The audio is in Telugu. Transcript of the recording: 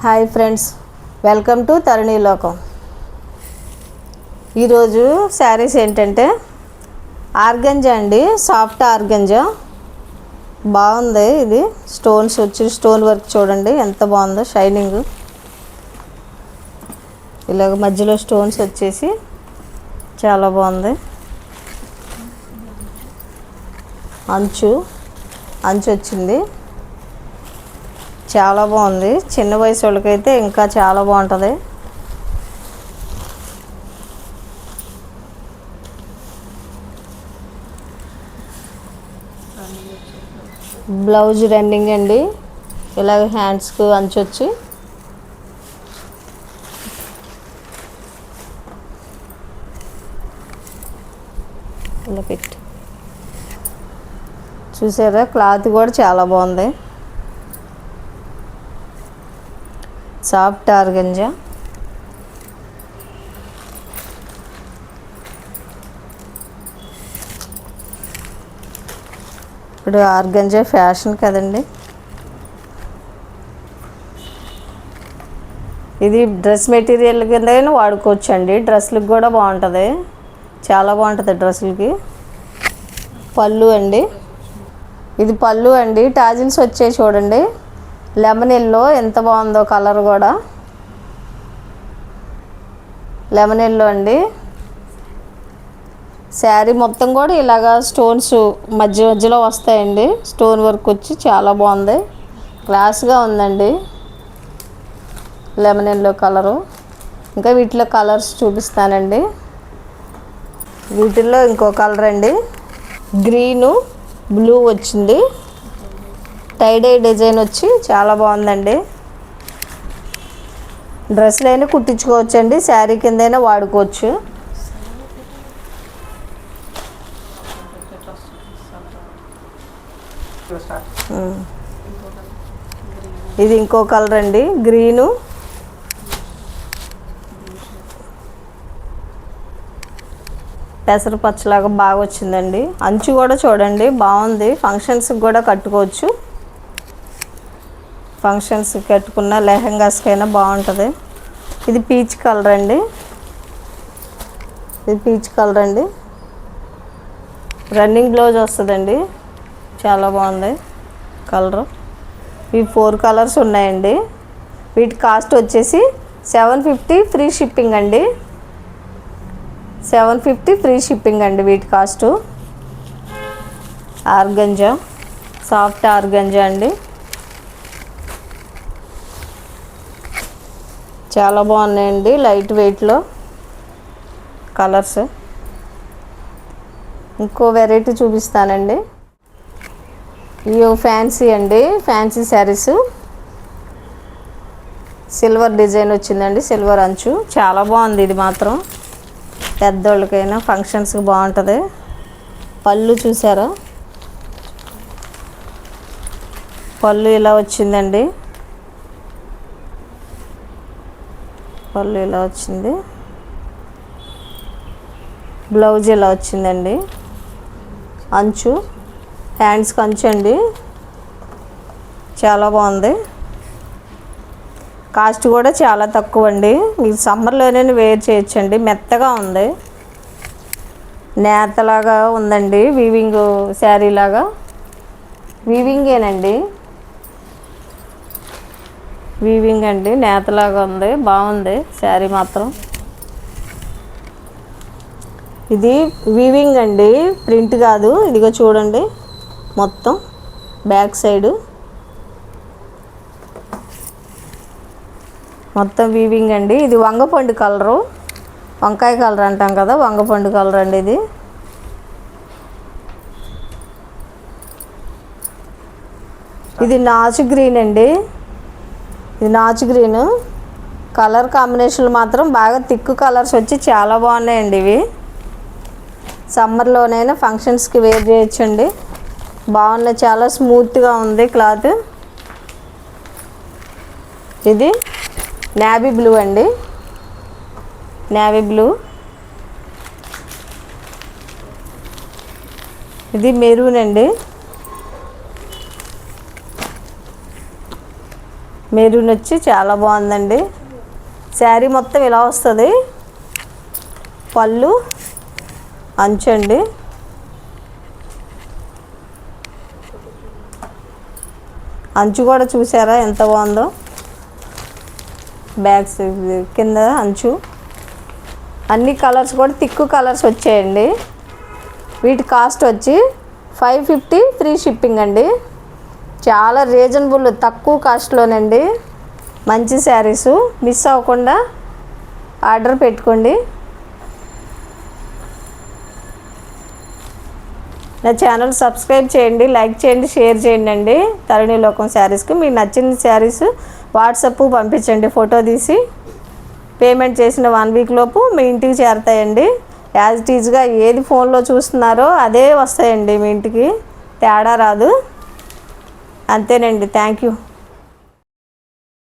Hi friends, welcome to Tharani లోకం. ఈరోజు శారీస్ ఏంటంటే ఆర్గంజా అండి, సాఫ్ట్ ఆర్గంజా. బాగుంది. ఇది స్టోన్స్ వచ్చి స్టోన్ వర్క్ చూడండి ఎంత బాగుందో, షైనింగ్. ఇలాగ మధ్యలో స్టోన్స్ వచ్చేసి చాలా బాగుంది. అంచు వచ్చింది, చాలా బాగుంది. చిన్న వయసు వాళ్ళకైతే ఇంకా చాలా బాగుంటుంది. బ్లౌజ్ రన్నింగ్ అండి. ఇలాగ హ్యాండ్స్కి అంచు వచ్చి ఇలా పెట్టి చూసారా, క్లాత్ కూడా చాలా బాగుంది. Soft organza. ఇప్పుడు ఆర్గంజా ఫ్యాషన్ కదండి. ఇది డ్రెస్ మెటీరియల్ కింద వాడుకోవచ్చు అండి. డ్రెస్లకు కూడా బాగుంటుంది, చాలా బాగుంటుంది డ్రెస్సులకి. పళ్ళు అండి, ఇది పళ్ళు అండి. టాజిల్స్ వచ్చాయి చూడండి, లెమన్ ఎల్లో ఎంత బాగుందో కలర్ కూడా. లెమన్ ఎల్లో అండి. శారీ మొత్తం కూడా ఇలాగా స్టోన్స్ మధ్యలో వస్తాయండి. స్టోన్ వర్క్ వచ్చి చాలా బాగుంది, క్లాస్గా ఉందండి. Lemon yellow colour. ఇంకా వీటిలో కలర్స్ చూపిస్తానండి. వీటిల్లో ఇంకో కలర్ అండి, గ్రీను బ్లూ వచ్చింది. టైడై డిజైన్ వచ్చి చాలా బాగుందండి. డ్రెస్సులు అయినా కుట్టించుకోవచ్చు అండి, శారీ కిందైనా వాడుకోవచ్చు. ఇది ఇంకో కలర్ అండి, గ్రీను. పెసరపచ్చలాగా బాగా వచ్చిందండి. అంచు కూడా చూడండి బాగుంది, ఫంక్షన్స్కి కూడా కట్టుకోవచ్చు. ఫంక్షన్స్కి కట్టుకున్న లెహంగాస్కైనా బాగుంటుంది. ఇది పీచ్ కలర్ అండి. ఇది పీచ్ కలర్ అండి. రన్నింగ్ బ్లౌజ్ వస్తుందండి, చాలా బాగుంది కలరు. ఈ 4 కలర్స్ ఉన్నాయండి. వీటి కాస్ట్ వచ్చేసి 750 ఫ్రీ షిప్పింగ్ అండి. 750 ఫ్రీ షిప్పింగ్ అండి వీటి కాస్టు. ఆర్గంజా, సాఫ్ట్ ఆర్గంజా అండి. చాలా బాగున్నాయండి, లైట్ వెయిట్లో కలర్స్. ఇంకో వెరైటీ చూపిస్తానండి. ఇవి ఫ్యాన్సీ అండి, ఫ్యాన్సీ శారీస్. సిల్వర్ డిజైన్ వచ్చిందండి, సిల్వర్ అంచు. చాలా బాగుంది ఇది మాత్రం, పెద్దోళ్ళకైనా ఫంక్షన్స్కి బాగుంటుంది. పళ్ళు చూసారా, పళ్ళు ఇలా వచ్చిందండి. పళ్ళు ఇలా వచ్చింది, బ్లౌజ్ ఇలా వచ్చిందండి. అంచు, హ్యాండ్స్కి అంచు అండి, చాలా బాగుంది. కాస్ట్ కూడా చాలా తక్కువ అండి. మీకు సమ్మర్లోనే వేర్ చేయొచ్చండి, మెత్తగా ఉంది, నేతలాగా ఉందండి. వీవింగ్ శారీ లాగా, వీవింగేనండి, వీవింగ్ అండి. నేతలాగా ఉంది, బాగుంది శారీ మాత్రం. ఇది వీవింగ్ అండి, ప్రింట్ కాదు. ఇదిగో చూడండి, మొత్తం బ్యాక్ సైడు మొత్తం వీవింగ్ అండి. ఇది వంగపండు కలరు, వంకాయ కలర్ అంటాం కదా, వంగపండు కలర్ అండి ఇది. ఇది నాచు గ్రీన్ అండి. ఇది నాచు గ్రీను. కలర్ కాంబినేషన్లు మాత్రం బాగా థిక్ కలర్స్ వచ్చి చాలా బాగున్నాయండి. ఇవి సమ్మర్లోనైనా ఫంక్షన్స్కి వేర్ చేయొచ్చండి, బాగున్నాయి. చాలా స్మూత్గా ఉంది క్లాత్. ఇది నేవీ బ్లూ అండి, నేవీ బ్లూ. ఇది మెరూన్ అండి. మెరూన్ వచ్చి చాలా బాగుందండి. శారీ మొత్తం ఇలా వస్తుంది. పళ్ళు అంచు అండి. అంచు కూడా చూసారా ఎంత బాగుందో. బ్యాగ్స్ కింద అంచు. అన్ని కలర్స్ కూడా థిక్ కలర్స్ వచ్చాయండి. వీటి కాస్ట్ వచ్చి 550 ఫ్రీ షిప్పింగ్ అండి. చాలా రీజనబుల్, తక్కువ కాస్ట్లోనండి. మంచి శారీసు మిస్ అవ్వకుండా ఆర్డర్ పెట్టుకోండి. నా ఛానల్ సబ్స్క్రైబ్ చేయండి, లైక్ చేయండి, షేర్ చేయండి అండి. తరుణి లోకం శారీస్కి మీకు నచ్చిన శారీస్ వాట్సాప్ పంపించండి. ఫోటో తీసి పేమెంట్ చేసిన 1 వీక్ లోపు మీ ఇంటికి చేరతాయండి. యాజ్ ఇట్ ఈజ్గా ఏది ఫోన్లో చూస్తున్నారో అదే వస్తాయండి మీ ఇంటికి, తేడా రాదు. అంతేనండి. Thank you.